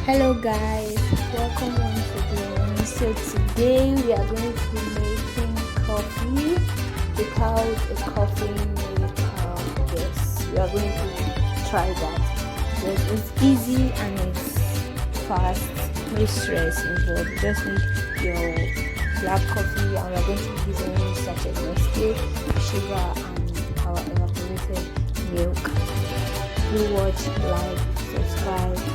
Hello guys, welcome once again. So today we are going to be making coffee without a coffee maker. Yes, we are going to try that. Yes, it's easy and it's fast, no stress involved. You just need your black coffee and we are going to be using such as Nescafe, sugar and our evaporated milk. Do watch, like, subscribe.